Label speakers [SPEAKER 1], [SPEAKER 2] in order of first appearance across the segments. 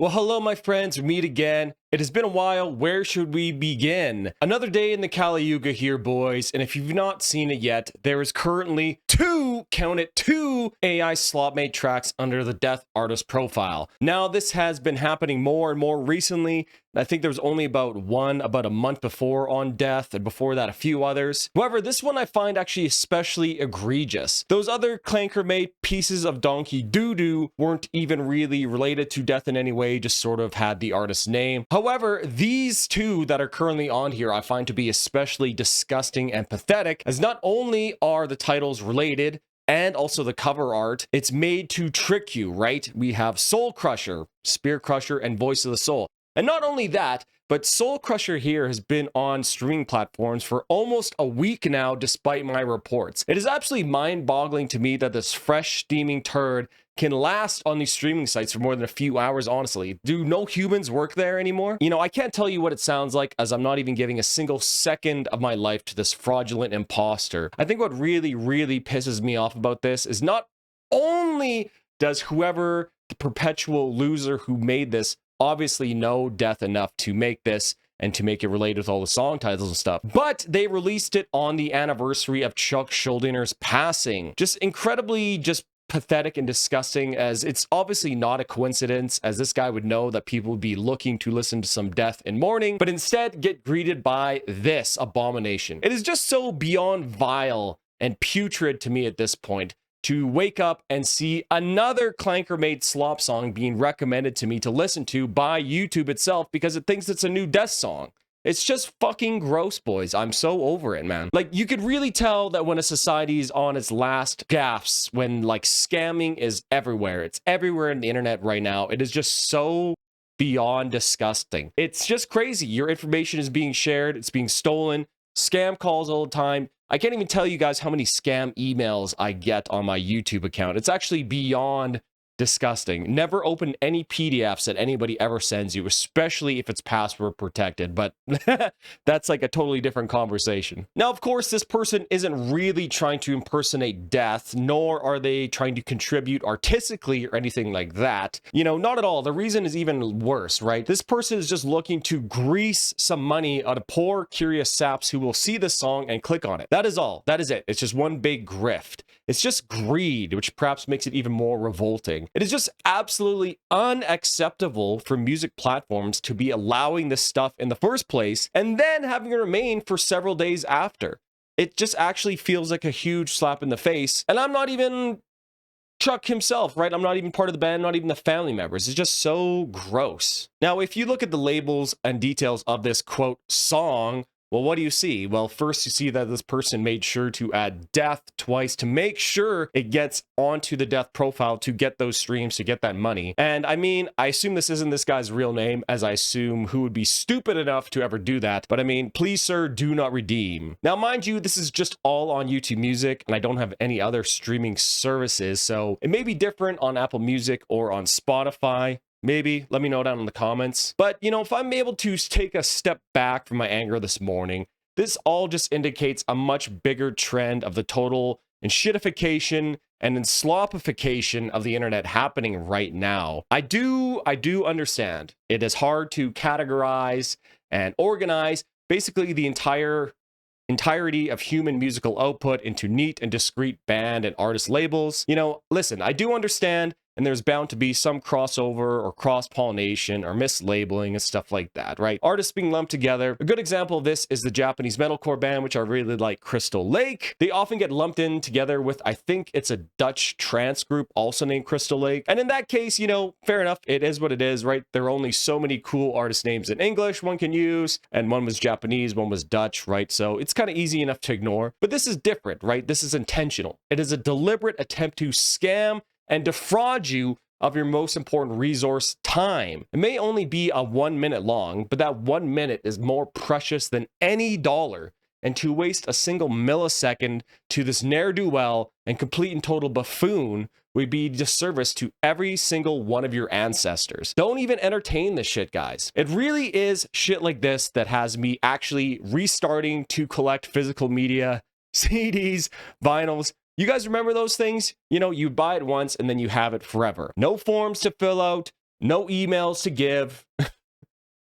[SPEAKER 1] Well, hello, my friends. We meet again. It has been a while. Where should we begin? Another day in the Kali Yuga here, boys. And if you've not seen it yet, there is currently count it, two AI slot-made tracks under the Death Artist profile. Now, this has been happening more and more recently. I think there was only about a month before on Death, and before that, a few others. However, this one I find actually especially egregious. Those other clanker-made pieces of donkey doo-doo weren't even really related to Death in any way, just sort of had the artist's name. However, these two that are currently on here I find to be especially disgusting and pathetic, as not only are the titles related, and also the cover art, it's made to trick you, right? We have Soul Crusher, Spear Crusher, and Voice of the Soul. And not only that, but Soul Crusher here has been on streaming platforms for almost a week now, despite my reports. It is absolutely mind-boggling to me that this fresh, steaming turd can last on these streaming sites for more than a few hours, honestly. Do no humans work there anymore? You know, I can't tell you what it sounds like, as I'm not even giving a single second of my life to this fraudulent imposter. I think what really, really pisses me off about this is not only does whoever, the perpetual loser who made this, obviously know Death enough to make this and to make it related with all the song titles and stuff, but they released it on the anniversary of Chuck Schuldinger's passing. Just incredibly pathetic and disgusting, as it's obviously not a coincidence, as this guy would know that people would be looking to listen to some Death in mourning, but instead get greeted by this abomination. It is just so beyond vile and putrid to me at this point to wake up and see another clanker-made slop song being recommended to me to listen to by YouTube itself because it thinks it's a new Death song. It's just fucking gross, boys. I'm so over it, man. Like, you could really tell that when a society's on its last gaffs, when, like, scamming is everywhere. It's everywhere in the internet right now. It is just so beyond disgusting. It's just crazy. Your information is being shared. It's being stolen. Scam calls all the time. I can't even tell you guys how many scam emails I get on my YouTube account. It's actually beyond disgusting. Never open any PDFs that anybody ever sends you, especially if it's password protected, but that's like a totally different conversation. Now, of course, this person isn't really trying to impersonate Death, nor are they trying to contribute artistically or anything like that. You know, not at all. The reason is even worse, right? This person is just looking to grease some money out of poor, curious saps who will see this song and click on it. That is all. That is it. It's just one big grift. It's just greed, which perhaps makes it even more revolting. It is just absolutely unacceptable for music platforms to be allowing this stuff in the first place and then having it remain for several days after. It just actually feels like a huge slap in the face. And I'm not even Chuck himself, right? I'm not even part of the band, not even the family members. It's just so gross. Now, if you look at the labels and details of this, quote, song, well, what do you see? Well, first you see that this person made sure to add Death twice to make sure it gets onto the Death profile to get those streams, to get that money. And I mean, I assume this isn't this guy's real name, as I assume who would be stupid enough to ever do that. But I mean, please, sir, do not redeem. Now, mind you, this is just all on YouTube Music, and I don't have any other streaming services, so it may be different on Apple Music or on Spotify. Maybe, let me know down in the comments. But, you know, if I'm able to take a step back from my anger this morning, this all just indicates a much bigger trend of the total shitification and slopification of the internet happening right now. I do understand. It is hard to categorize and organize basically the entirety of human musical output into neat and discrete band and artist labels. You know, listen, I do understand, and there's bound to be some crossover or cross-pollination or mislabeling and stuff like that, right? Artists being lumped together. A good example of this is the Japanese metalcore band, which I really like, Crystal Lake. They often get lumped in together with, I think it's a Dutch trance group also named Crystal Lake. And in that case, you know, fair enough. It is what it is, right? There are only so many cool artist names in English one can use, and one was Japanese, one was Dutch, right? So it's kind of easy enough to ignore. But this is different, right? This is intentional. It is a deliberate attempt to scam and defraud you of your most important resource, time. It may only be a 1 minute long, but that 1 minute is more precious than any dollar. And to waste a single millisecond to this ne'er-do-well and complete and total buffoon would be disservice to every single one of your ancestors. Don't even entertain this shit, guys. It really is shit like this that has me actually restarting to collect physical media, CDs, vinyls. You guys remember those things? You know, you buy it once and then you have it forever. No forms to fill out, no emails to give,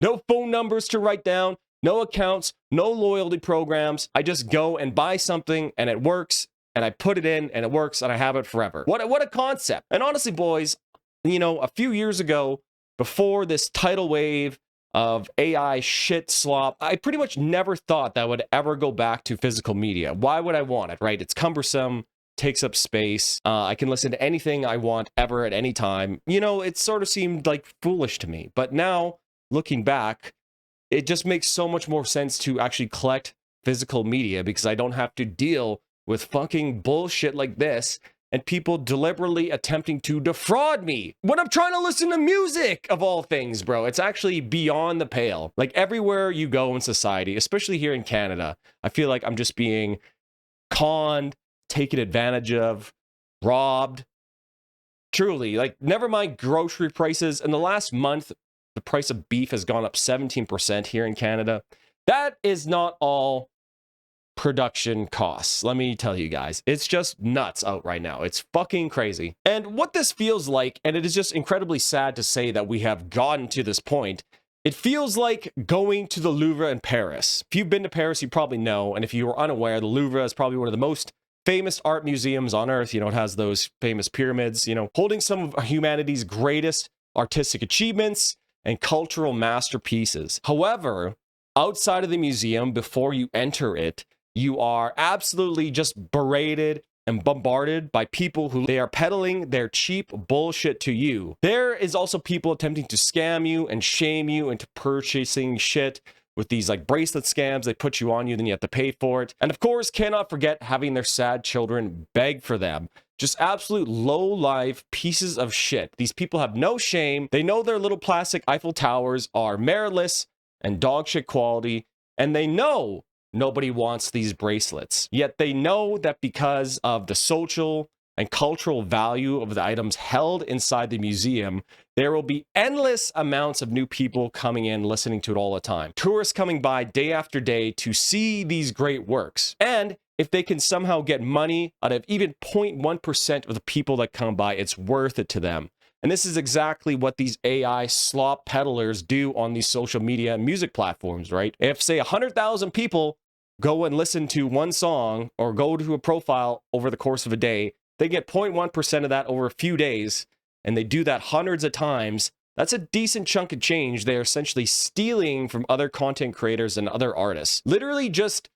[SPEAKER 1] no phone numbers to write down, no accounts, no loyalty programs. I just go and buy something and it works, and I put it in and it works, and I have it forever. What a concept. And honestly, boys, you know, a few years ago, before this tidal wave of AI shit slop, I pretty much never thought that I would ever go back to physical media. Why would I want it, right? It's cumbersome, takes up space. I can listen to anything I want ever at any time. You know, it sort of seemed like foolish to me. But now, looking back, it just makes so much more sense to actually collect physical media because I don't have to deal with fucking bullshit like this and people deliberately attempting to defraud me when I'm trying to listen to music, of all things, bro. It's actually beyond the pale. Like, everywhere you go in society, especially here in Canada, I feel like I'm just being conned, taken advantage of, robbed. Truly, like, never mind grocery prices. In the last month, the price of beef has gone up 17% here in Canada. That is not all production costs. Let me tell you guys, it's just nuts out right now. It's fucking crazy. And what this feels like, and it is just incredibly sad to say that we have gotten to this point, it feels like going to the Louvre in Paris. If you've been to Paris, you probably know. And if you are unaware, the Louvre is probably one of the most famous art museums on earth. You know, it has those famous pyramids, you know, holding some of humanity's greatest artistic achievements and cultural masterpieces. However, outside of the museum, before you enter it, you are absolutely just berated and bombarded by people who they are peddling their cheap bullshit to you. There is also people attempting to scam you and shame you into purchasing shit with these like bracelet scams. They put you on you, then you have to pay for it. And of course, cannot forget having their sad children beg for them. Just absolute low-life pieces of shit. These people have no shame. They know their little plastic Eiffel Towers are meritless and dog shit quality, and they know nobody wants these bracelets. Yet they know that because of the social and cultural value of the items held inside the museum, there will be endless amounts of new people coming in, listening to it all the time. Tourists coming by day after day to see these great works. And if they can somehow get money out of even 0.1% of the people that come by, it's worth it to them. And this is exactly what these AI slop peddlers do on these social media and music platforms, right? If, say, 100,000 people go and listen to one song or go to a profile over the course of a day, they get 0.1% of that over a few days, and they do that hundreds of times. That's a decent chunk of change they're essentially stealing from other content creators and other artists. Literally just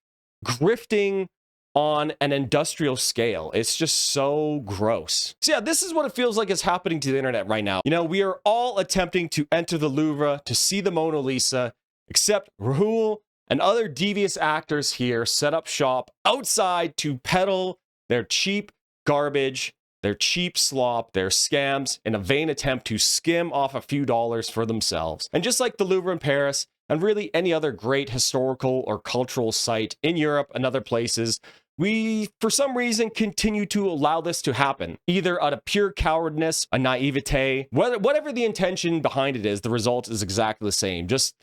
[SPEAKER 1] grifting on an industrial scale. It's just so gross. So yeah, this is what it feels like is happening to the internet right now. You know, we are all attempting to enter the Louvre to see the Mona Lisa, except Rahul and other devious actors here set up shop outside to peddle their cheap garbage, their cheap slop, their scams in a vain attempt to skim off a few dollars for themselves. And just like the Louvre in Paris, and really any other great historical or cultural site in Europe and other places, we, for some reason, continue to allow this to happen, either out of pure cowardness, a naivete, whatever the intention behind it is, the result is exactly the same. Just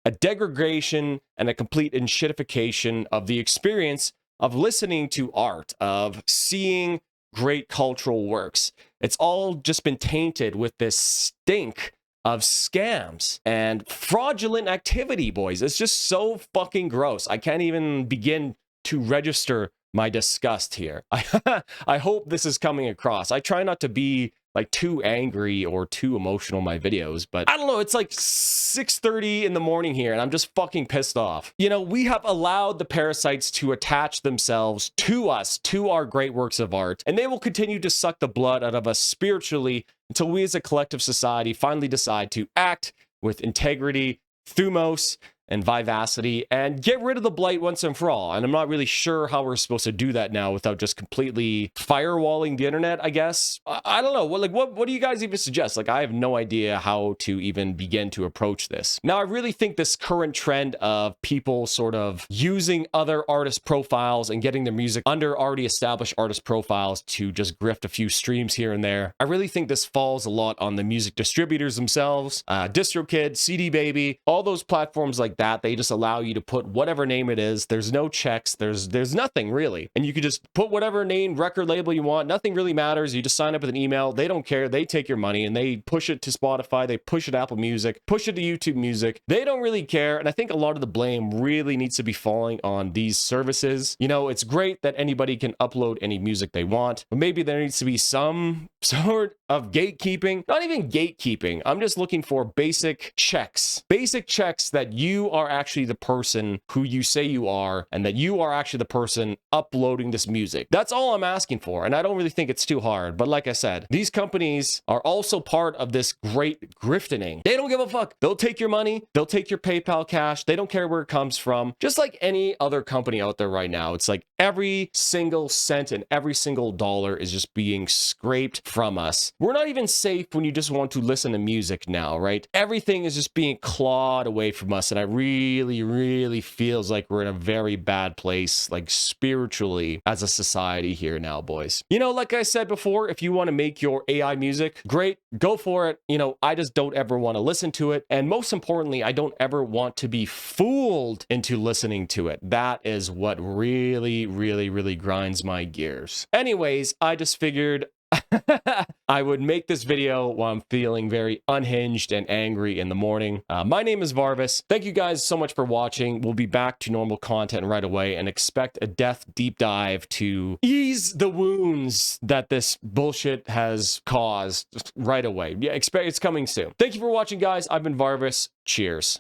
[SPEAKER 1] a degradation and a complete enshittification of the experience of listening to art, of seeing great cultural works. It's all just been tainted with this stink of scams and fraudulent activity, boys. It's just so fucking gross. I can't even begin to register my disgust here. I hope this is coming across. I try not to be like too angry or too emotional in my videos, but I don't know, it's like 6:30 in the morning here and I'm just fucking pissed off. You know, we have allowed the parasites to attach themselves to us, to our great works of art, and they will continue to suck the blood out of us spiritually until we as a collective society finally decide to act with integrity, thumos, and vivacity, and get rid of the blight once and for all. And I'm not really sure how we're supposed to do that now without just completely firewalling the internet, I guess. I don't know. What do you guys even suggest? Like, I have no idea how to even begin to approach this. Now, I really think this current trend of people sort of using other artist profiles and getting their music under already established artist profiles to just grift a few streams here and there, I really think this falls a lot on the music distributors themselves, DistroKid, CD Baby, all those platforms like like that. They just allow you to put whatever name it is. There's no checks. There's nothing really. And you can just put whatever name, record label you want. Nothing really matters. You just sign up with an email. They don't care. They take your money and they push it to Spotify. They push it to Apple Music, push it to YouTube Music. They don't really care. And I think a lot of the blame really needs to be falling on these services. You know, it's great that anybody can upload any music they want, but maybe there needs to be some sort of gatekeeping. Not even gatekeeping. I'm just looking for basic checks that you are actually the person who you say you are, and that you are actually the person uploading this music. That's all I'm asking for, and I don't really think it's too hard. But like I said, these companies are also part of this great grifting. They don't give a fuck. They'll take your money. They'll take your PayPal cash. They don't care where it comes from. Just like any other company out there right now, it's like every single cent and every single dollar is just being scraped from us. We're not even safe when you just want to listen to music now, right? Everything is just being clawed away from us, and I really feels like we're in a very bad place, like spiritually, as a society here now, boys. You know, like I said before, if you want to make your AI music, great, go for it. You know, I just don't ever want to listen to it, and most importantly, I don't ever want to be fooled into listening to it. That is what really grinds my gears. Anyways, I just figured I would make this video while I'm feeling very unhinged and angry in the morning. My name is Varvis. Thank you guys so much for watching. We'll be back to normal content right away, and expect a death deep dive to ease the wounds that this bullshit has caused right away. Yeah, expect it's coming soon. Thank you for watching, guys. I've been Varvis. Cheers.